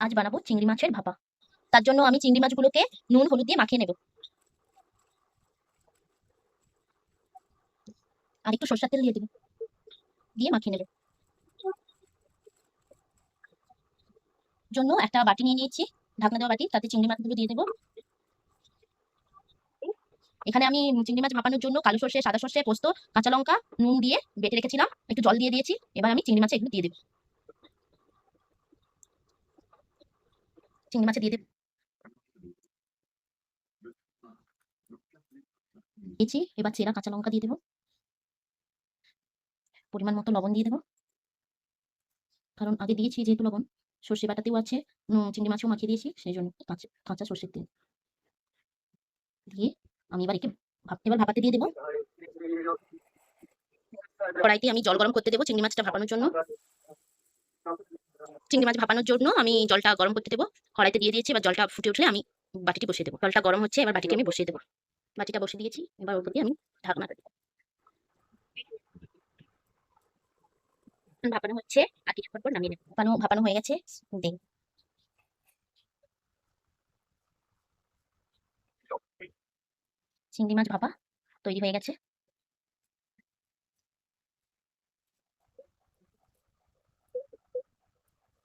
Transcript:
আজ বানাবো চিংড়ি মাছের ভাপা। তার জন্য আমি চিংড়ি মাছগুলোকে নুন হলুদ দিয়ে মাখিয়ে নেব। আর একটু সরষের তেল দিয়ে দেব, দিয়ে মাখিয়ে নেব। জন্য একটা বাটি নিয়ে নিয়েছি, ঢাকনা দেওয়া বাটি, তাতে চিংড়ি মাছগুলো দিয়ে দেবো। এখানে আমি চিংড়ি মাছ ভাপানোর জন্য কালো সর্ষে, সাদা সর্ষে, পোস্ত, কাঁচা লঙ্কা, নুন দিয়ে বেটে রেখেছিলাম, একটু জল দিয়ে দিয়েছি। এবার আমি চিংড়ি মাছে এগুলো দিয়ে দেবো। চিংড়ি মাছে দিয়ে দেবো দিয়েছি। এবার চেরা কাঁচা লঙ্কা দিয়ে দেবো, পরিমাণ মতো লবণ দিয়ে দেবো, কারণ আগে দিয়েছি যেহেতু লবণ। সর্ষে বাটাতেও আছে, চিংড়ি মাছেও মাখিয়ে দিয়েছি, সেই জন্য কাঁচা কাঁচা সর্ষের তেল দিয়ে আমি এবার ভাপাতে দিয়ে দেবো। কড়াইতে আমি জল গরম করতে দেবো চিংড়ি মাছটা ভাপানোর জন্য। চিংড়ি মাছ ভাপানোর জন্য আমি জলটা গরম করতে দেবো, কড়াইতে দিয়ে দিয়েছি। এবার জলটা ফুটে উঠলে আমি বাটিটি বসিয়ে দেবো। জলটা গরম হচ্ছে, এবার বাটিটি আমি বসিয়ে দেবো। বাটিটা বসিয়ে দিয়েছি, এবার ওপর দিয়ে আমি ঢাকনাটা দেবো। ভাপানো হচ্ছে, আর কিছুক্ষণ পর নামিয়ে নেবো। ভাপানো ভাপানো হয়ে গেছে, দেখ চিংড়ি মাছ ভাপা তৈরি হয়ে গেছে।